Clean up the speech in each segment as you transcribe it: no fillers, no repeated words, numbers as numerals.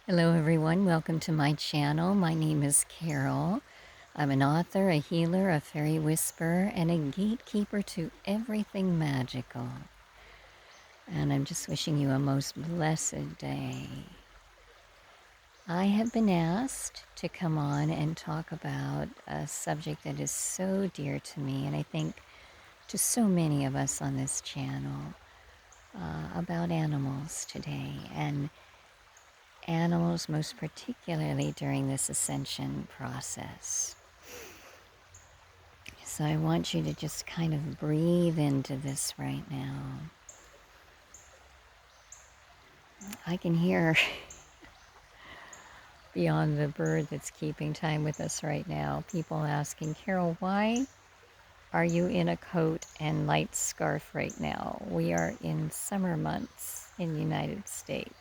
Hello everyone, welcome to my channel. My name is Carol. I'm an author, a healer, a fairy whisperer, and a gatekeeper to everything magical. And I'm just wishing you a most blessed day. I have been asked to come on and talk about a subject that is so dear to me, and I think to so many of us on this channel, about animals today. And animals, most particularly during this ascension process. So I want you to just kind of breathe into this right now. I can hear beyond the bird that's keeping time with us right now, people asking, Carol, why are you in a coat and light scarf right now? We are in summer months in the United States,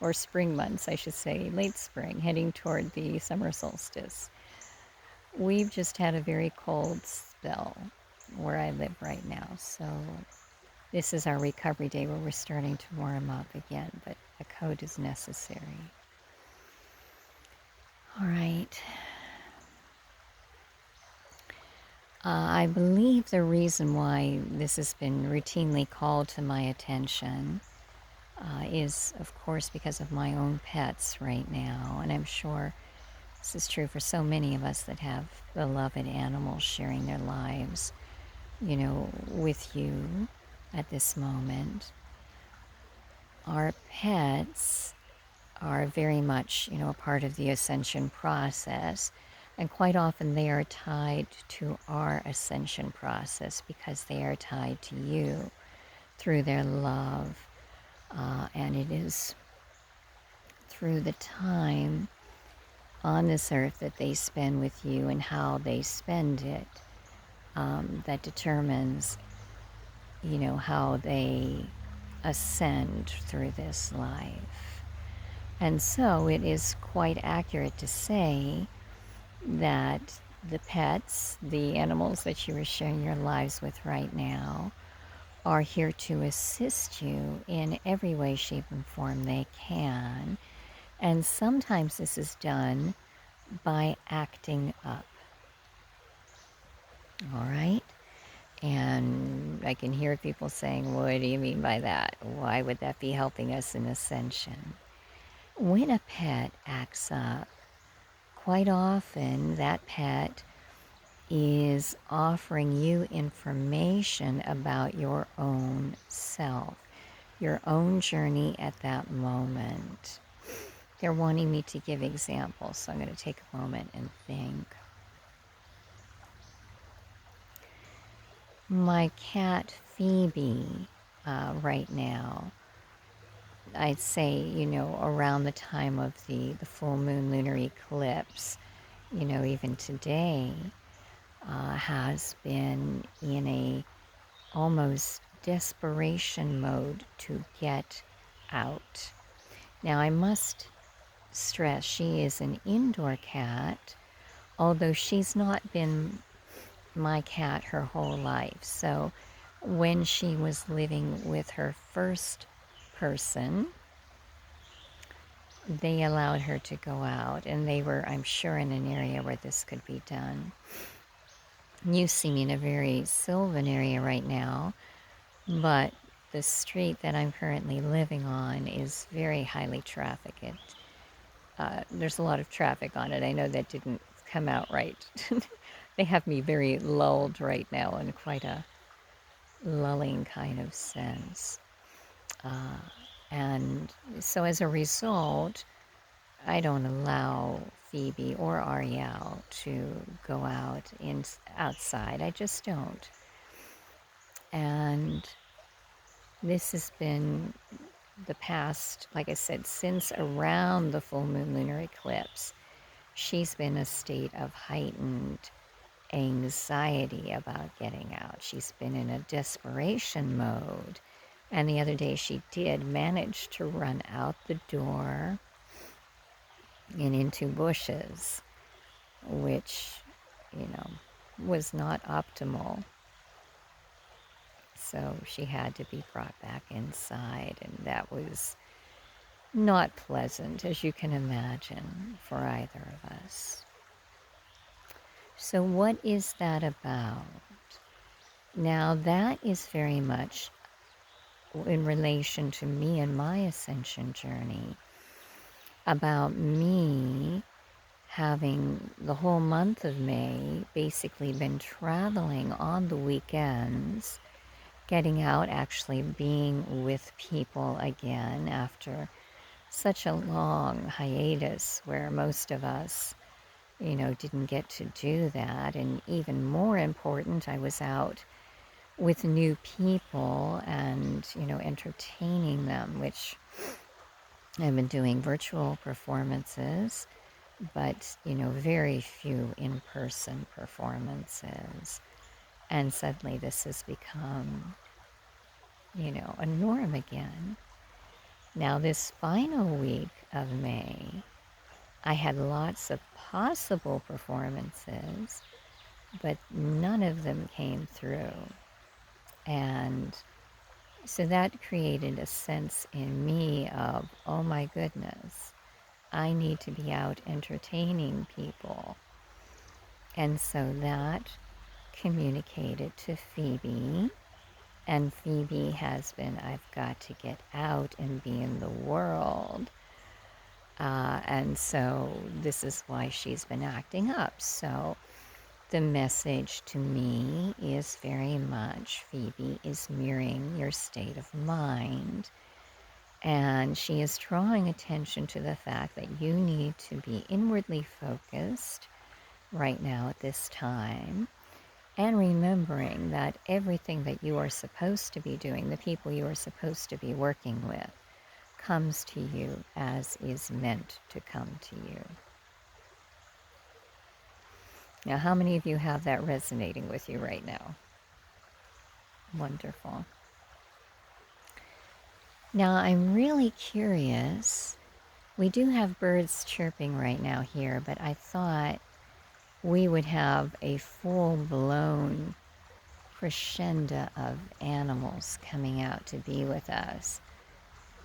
or spring months, I should say, late spring, heading toward the summer solstice. We've just had a very cold spell where I live right now, so this is our recovery day where we're starting to warm up again, but a coat is necessary. All right. I believe the reason why this has been routinely called to my attention is, of course, because of my own pets right now, and I'm sure this is true for so many of us that have beloved animals sharing their lives, with you at this moment. Our pets are very much, a part of the ascension process. And quite often they are tied to our ascension process because they are tied to you through their love. And it is through the time on this earth that they spend with you and how they spend it that determines, how they ascend through this life. And so it is quite accurate to say that the pets, the animals that you are sharing your lives with right now, are here to assist you in every way, shape, and form they can. And sometimes this is done by acting up. All right? And I can hear people saying, what do you mean by that? Why would that be helping us in ascension? When a pet acts up, quite often that pet is offering you information about your own self, your own journey at that moment. They're wanting me to give examples, so I'm going to take a moment and think. My cat Phoebe, right now, I'd say, around the time of the full moon lunar eclipse, even today, has been in a almost desperation mode to get out. Now, I must stress she is an indoor cat, although she's not been my cat her whole life. So when she was living with her first person, they allowed her to go out, and they were, I'm sure, in an area where this could be done. You see me in a very sylvan area right now, but the street that I'm currently living on is very highly trafficked. There's a lot of traffic on it. I know that didn't come out right. They have me very lulled right now in quite a lulling kind of sense. And so as a result, I don't allow Phoebe or Ariel to go outside. I just don't. And this has been the past, like I said, since around the full moon lunar eclipse. She's been in a state of heightened anxiety about getting out. She's been in a desperation mode. And the other day she did manage to run out the door and into bushes, which, was not optimal. So she had to be brought back inside, and that was not pleasant, as you can imagine, for either of us. So what is that about? Now, that is very much in relation to me and my ascension journey, about me having the whole month of May basically been traveling on the weekends, getting out, actually being with people again after such a long hiatus where most of us, didn't get to do that. And even more important, I was out with new people and, entertaining them, which I've been doing virtual performances, but, very few in-person performances. And suddenly this has become, a norm again. Now, this final week of May, I had lots of possible performances, but none of them came through. And so that created a sense in me of, oh my goodness, I need to be out entertaining people. And so that communicated to Phoebe, and Phoebe has been, I've got to get out and be in the world. And so this is why she's been acting up. So the message to me is very much, Phoebe is mirroring your state of mind. And she is drawing attention to the fact that you need to be inwardly focused right now at this time. And remembering that everything that you are supposed to be doing, the people you are supposed to be working with, comes to you as is meant to come to you. Now, how many of you have that resonating with you right now? Wonderful. Now, I'm really curious. We do have birds chirping right now here, but I thought we would have a full-blown crescendo of animals coming out to be with us.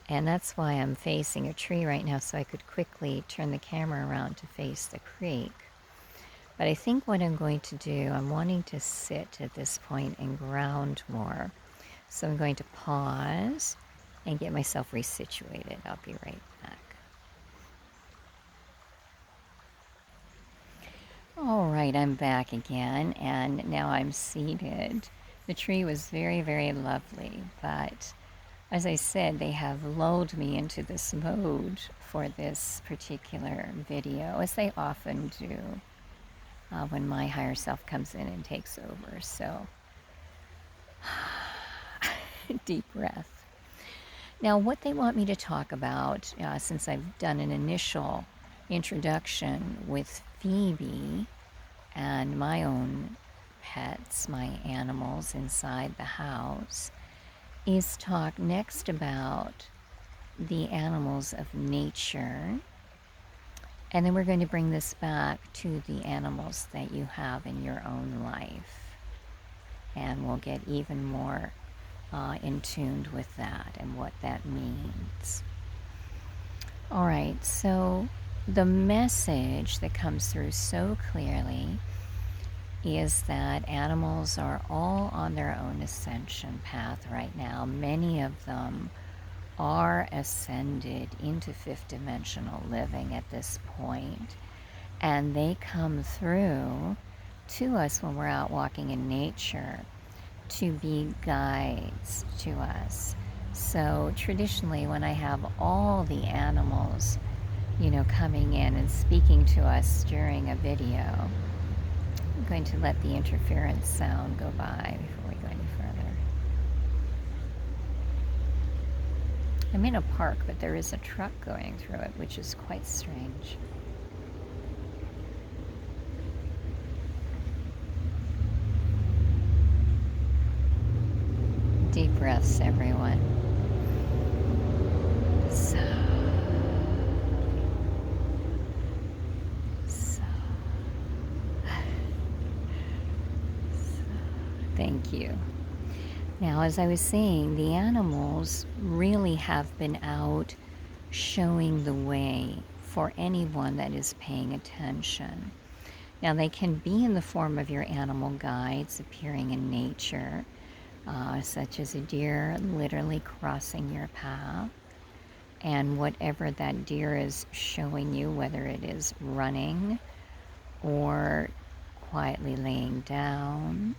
And that's why I'm facing a tree right now, so I could quickly turn the camera around to face the creek. But I think what I'm going to do, I'm wanting to sit at this point and ground more. So I'm going to pause and get myself resituated. I'll be right back. All right, I'm back again, and now I'm seated. The tree was very, very lovely, but as I said, they have lulled me into this mode for this particular video, as they often do when my higher self comes in and takes over. So, deep breath. Now, what they want me to talk about, since I've done an initial introduction with Phoebe and my own pets, my animals inside the house, is talk next about the animals of nature. And then we're going to bring this back to the animals that you have in your own life. And we'll get even more in tuned with that and what that means. All right, so the message that comes through so clearly is that animals are all on their own ascension path right now. Many of them are ascended into fifth dimensional living at this point, and they come through to us when we're out walking in nature to be guides to us. So traditionally, when I have all the animals, coming in and speaking to us during a video, I'm going to let the interference sound go by before we go any further. I'm in a park, but there is a truck going through it, which is quite strange. Deep breaths, everyone. So. Thank you. Now, as I was saying, the animals really have been out showing the way for anyone that is paying attention. Now, they can be in the form of your animal guides appearing in nature, such as a deer literally crossing your path. And whatever that deer is showing you, whether it is running or quietly laying down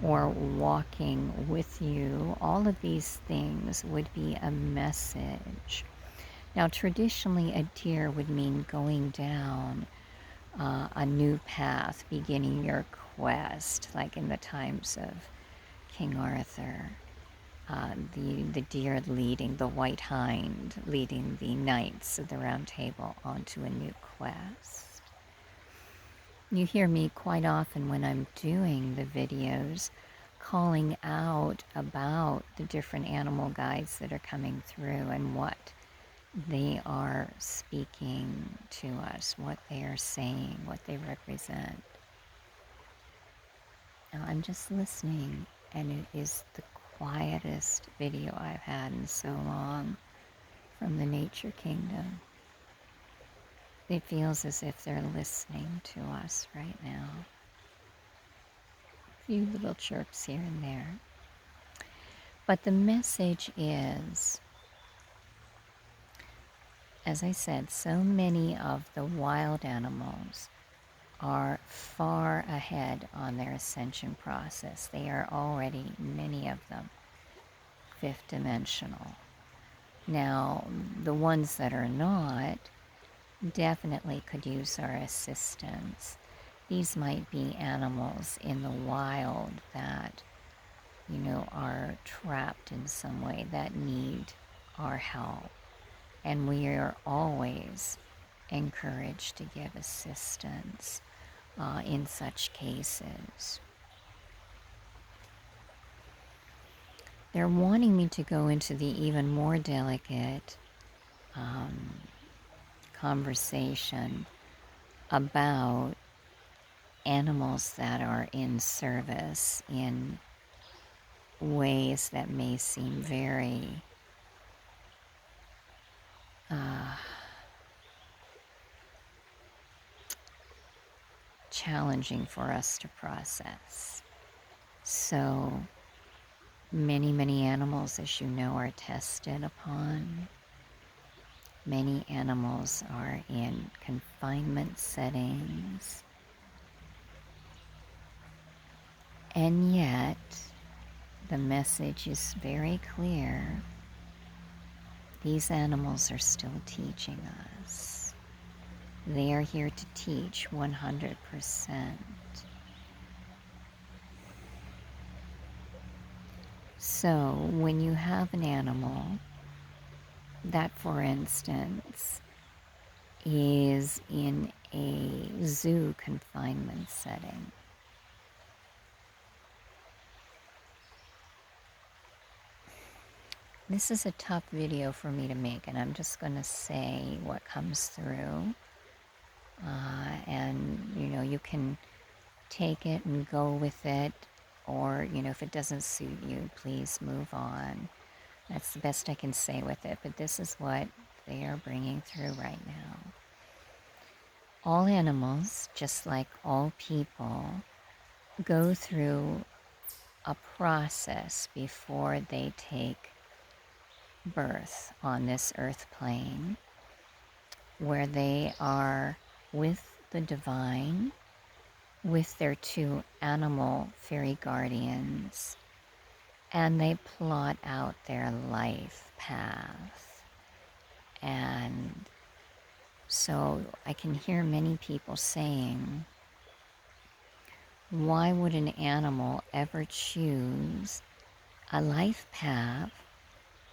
or walking with you, all of these things would be a message. Now, traditionally, a deer would mean going down a new path, beginning your quest, like in the times of King Arthur. The deer leading, the white hind leading the knights of the Round Table onto a new quest. You hear me quite often when I'm doing the videos calling out about the different animal guides that are coming through and what they are speaking to us, what they are saying, what they represent. Now I'm just listening, and it is the quietest video I've had in so long from the nature kingdom. It feels as if they're listening to us right now. A few little chirps here and there. But the message is, as I said, so many of the wild animals are far ahead on their ascension process. They are already, many of them, fifth dimensional. Now, the ones that are not definitely could use our assistance. These might be animals in the wild that, are trapped in some way that need our help. And we are always encouraged to give assistance in such cases. They're wanting me to go into the even more delicate conversation about animals that are in service in ways that may seem very challenging for us to process. So many animals, as you know, are tested upon. Many animals are in confinement settings. And yet, the message is very clear. These animals are still teaching us. They are here to teach 100%. So, when you have an animal that, for instance, is in a zoo confinement setting, this is a tough video for me to make, and I'm just going to say what comes through. And, you can take it and go with it, or, if it doesn't suit you, please move on. That's the best I can say with it, but this is what they are bringing through right now. All animals, just like all people, go through a process before they take birth on this earth plane, where they are with the divine, with their two animal fairy guardians, and they plot out their life path. And so I can hear many people saying, why would an animal ever choose a life path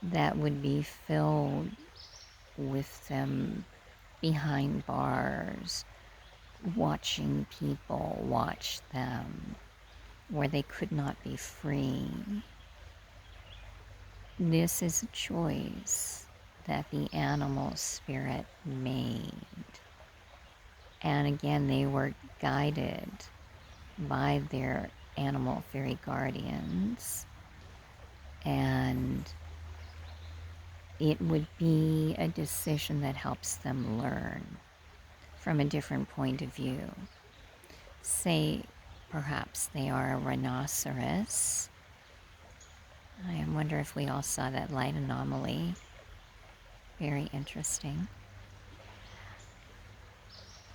that would be filled with them behind bars, watching people watch them, where they could not be free? This is a choice that the animal spirit made. And again, they were guided by their animal fairy guardians. And it would be a decision that helps them learn from a different point of view. Say, perhaps they are a rhinoceros. I wonder if we all saw that light anomaly. Very interesting.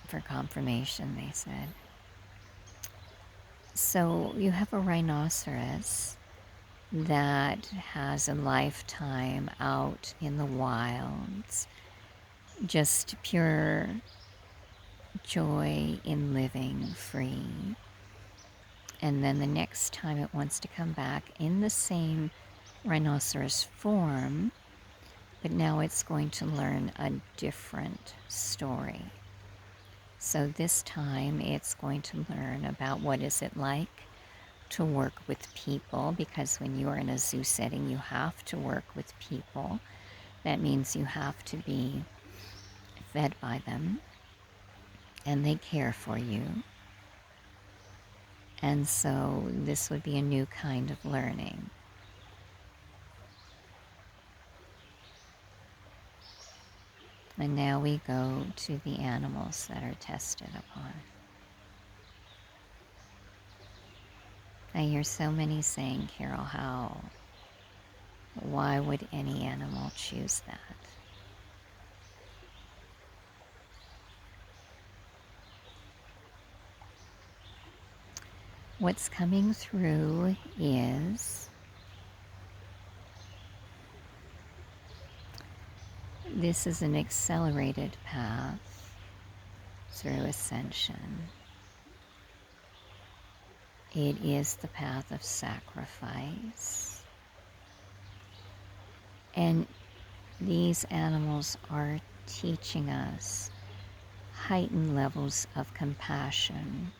For confirmation, they said. So you have a rhinoceros that has a lifetime out in the wilds, just pure joy in living free. And then the next time it wants to come back in the same rhinoceros form, but now it's going to learn a different story. So this time it's going to learn about what is it like to work with people, because when you are in a zoo setting, you have to work with people. That means you have to be fed by them, and they care for you. And so this would be a new kind of learning. And now we go to the animals that are tested upon. I hear so many saying, Carol, why would any animal choose that? What's coming through is this is an accelerated path through ascension. It is the path of sacrifice. And these animals are teaching us heightened levels of compassion.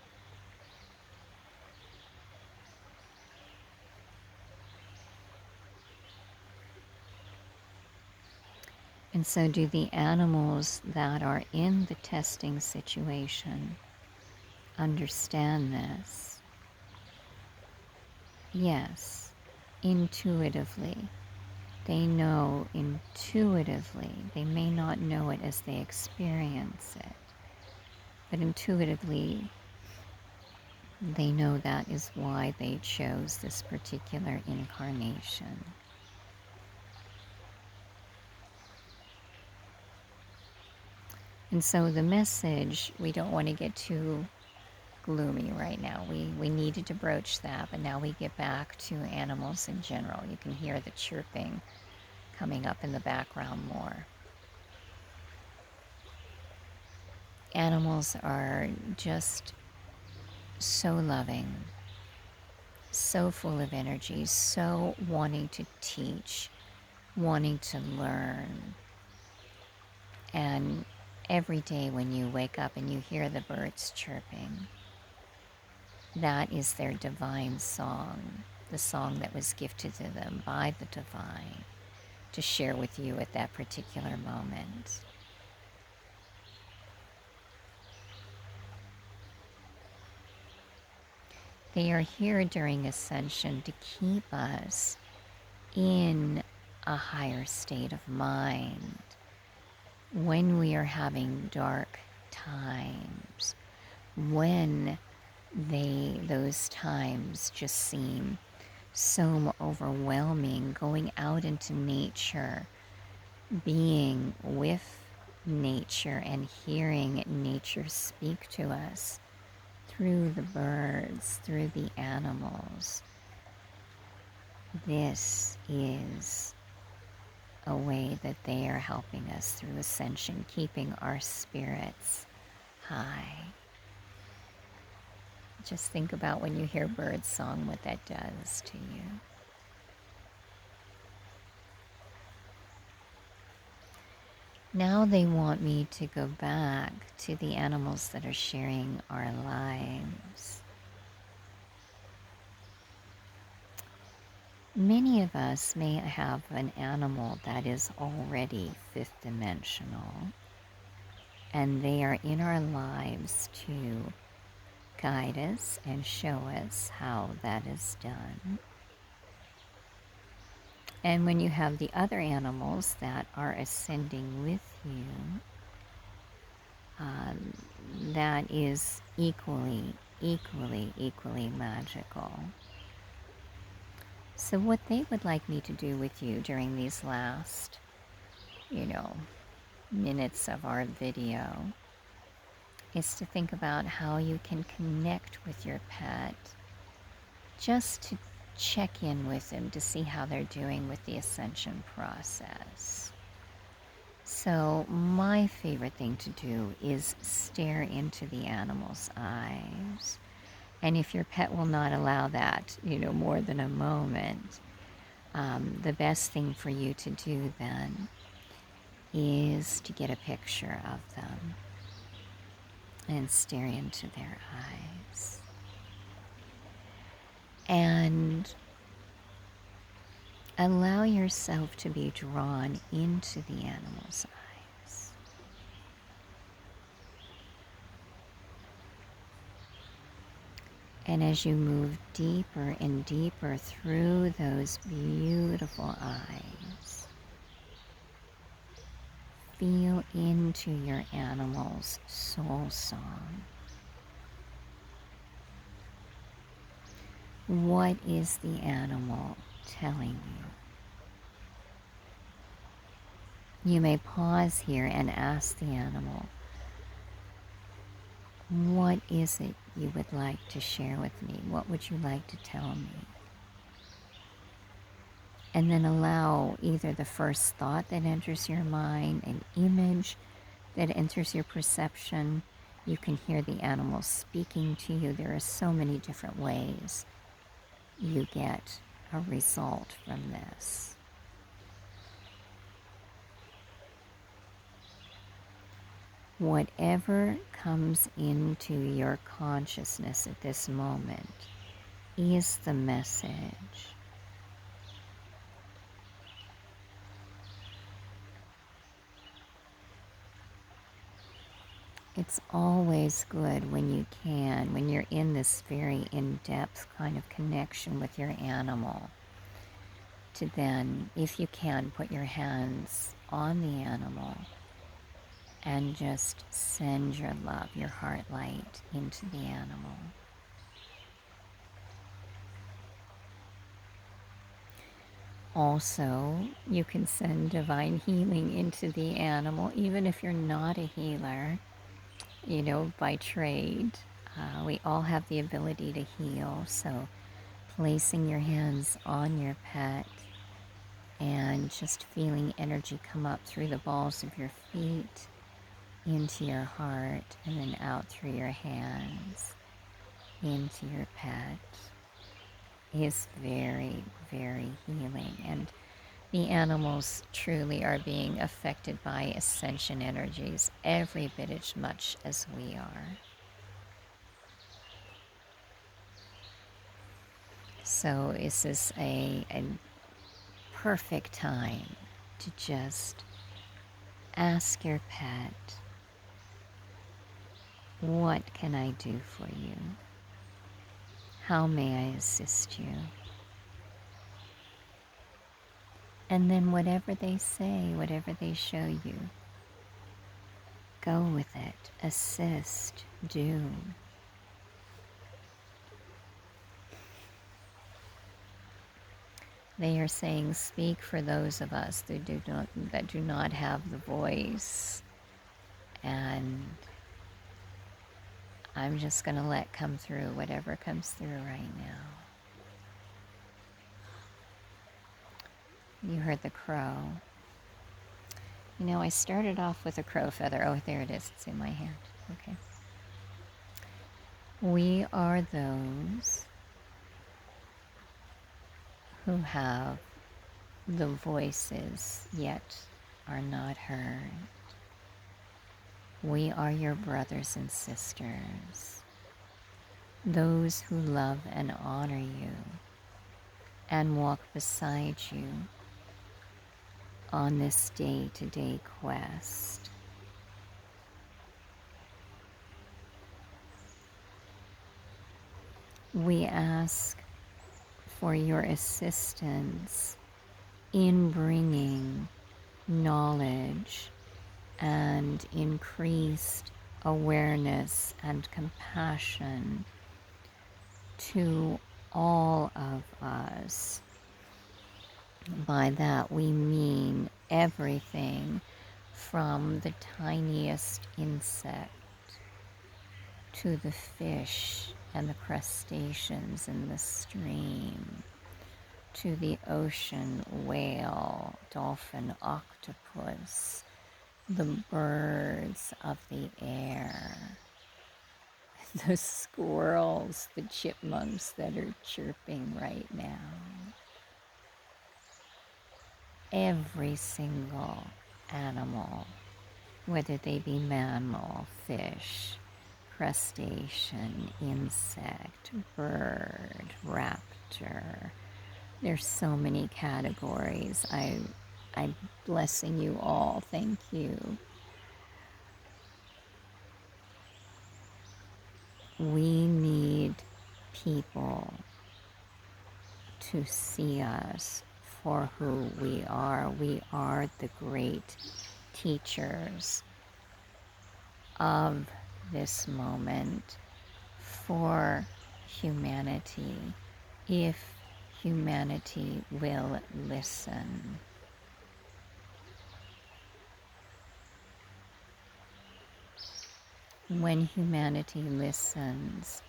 And so do the animals that are in the testing situation understand this? Yes, intuitively. They know intuitively. They may not know it as they experience it, but intuitively they know that is why they chose this particular incarnation. And so the message, we don't want to get too gloomy right now. We needed to broach that, but now we get back to animals in general. You can hear the chirping coming up in the background more. Animals are just so loving, so full of energy, so wanting to teach, wanting to learn. And every day when you wake up and you hear the birds chirping, that is their divine song, the song that was gifted to them by the divine to share with you at that particular moment. They are here during ascension to keep us in a higher state of mind when we are having dark times, when those times just seem so overwhelming. Going out into nature, being with nature and hearing nature speak to us through the birds, through the animals. This is a way that they are helping us through ascension, keeping our spirits high. Just think about when you hear bird song, what that does to you. Now they want me to go back to the animals that are sharing our lives. Many of us may have an animal that is already fifth dimensional, and they are in our lives to guide us and show us how that is done. And when you have the other animals that are ascending with you, that is equally magical. So what they would like me to do with you during these last, minutes of our video is to think about how you can connect with your pet, just to check in with them to see how they're doing with the ascension process. So my favorite thing to do is stare into the animal's eyes. And if your pet will not allow that, more than a moment, the best thing for you to do then is to get a picture of them and stare into their eyes. And allow yourself to be drawn into the animal's eyes. And as you move deeper and deeper through those beautiful eyes, feel into your animal's soul song. What is the animal telling you? You may pause here and ask the animal, what is it you would like to share with me? What would you like to tell me? And then allow either the first thought that enters your mind, an image that enters your perception. You can hear the animal speaking to you. There are so many different ways you get a result from this. Whatever comes into your consciousness at this moment is the message. It's always good when you're in this very in-depth kind of connection with your animal, to then, if you can, put your hands on the animal and just send your love, your heart light into the animal. Also, you can send divine healing into the animal, even if you're not a healer, by trade. We all have the ability to heal, so placing your hands on your pet and just feeling energy come up through the balls of your feet into your heart and then out through your hands into your pet is very, very healing. And the animals truly are being affected by ascension energies every bit as much as we are. So this is a perfect time to just ask your pet, what can I do for you? How may I assist you? And then whatever they say, whatever they show you, go with it, assist, do. They are saying, speak for those of us that do not have the voice. And I'm just going to let come through whatever comes through right now. You heard the crow. I started off with a crow feather. Oh, there it is. It's in my hand. Okay. We are those who have the voices yet are not heard. We are your brothers and sisters, those who love and honor you and walk beside you on this day-to-day quest. We ask for your assistance in bringing knowledge and increased awareness and compassion to all of us. By that we mean everything from the tiniest insect to the fish and the crustaceans in the stream, to the ocean whale, dolphin, octopus, the birds of the air, the squirrels, the chipmunks that are chirping right now. Every single animal, whether they be mammal, fish, crustacean, insect, bird, raptor. There's so many categories. I'm blessing you all. Thank you. We need people to see us for who we are. We are the great teachers of this moment for humanity, if humanity will listen. When humanity listens,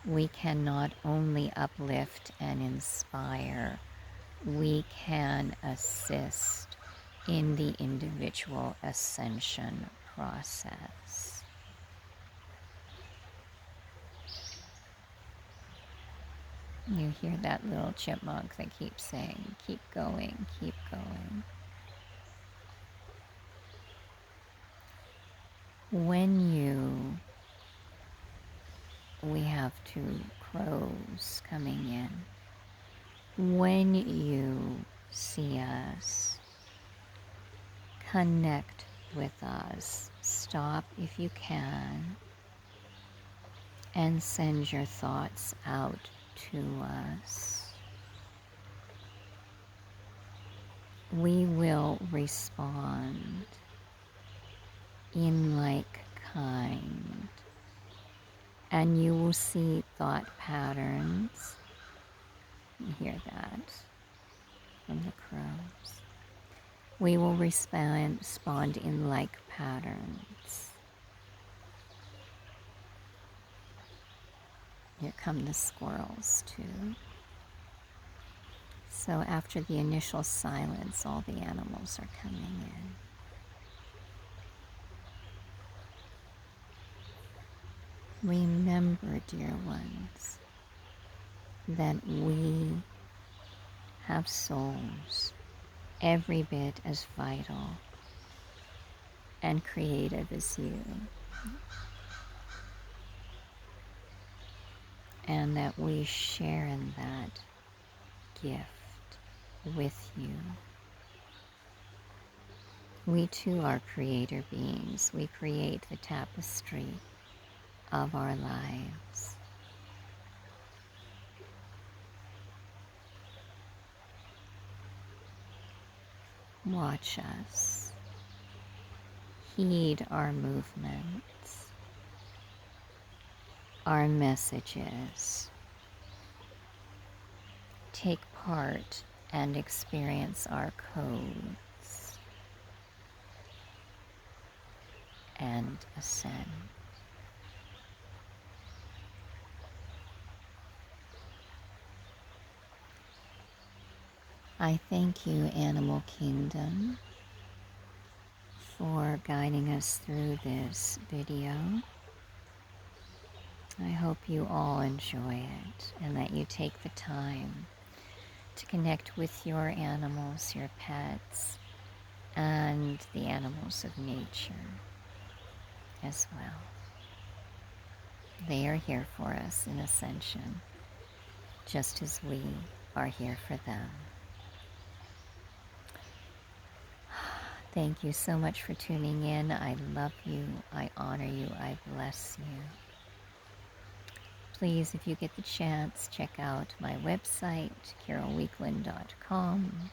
we can not only uplift and inspire, we can assist in the individual ascension process. You hear that little chipmunk that keeps saying, keep going, keep going. We have two crows coming in. When you see us, connect with us. Stop if you can and send your thoughts out to us. We will respond in like kind, and you will see thought patterns. You hear that from the crows. We will respond in like patterns. Here come the squirrels too. So after the initial silence, all the animals are coming in. Remember, dear ones, that we have souls every bit as vital and creative as you, and that we share in that gift with you. We too are creator beings. We create the tapestry of our lives. Watch us. Heed our movements, our messages. Take part and experience our codes and ascend. I thank you, Animal Kingdom, for guiding us through this video. I hope you all enjoy it and that you take the time to connect with your animals, your pets, and the animals of nature as well. They are here for us in Ascension, just as we are here for them. Thank you so much for tuning in. I love you. I honor you. I bless you. Please, if you get the chance, check out my website, carolweekland.com.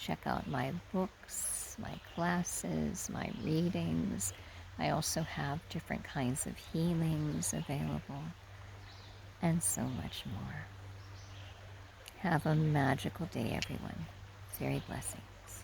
check out my books, my classes, my readings. I also have different kinds of healings available, and so much more. Have a magical day, everyone. Fairy blessings.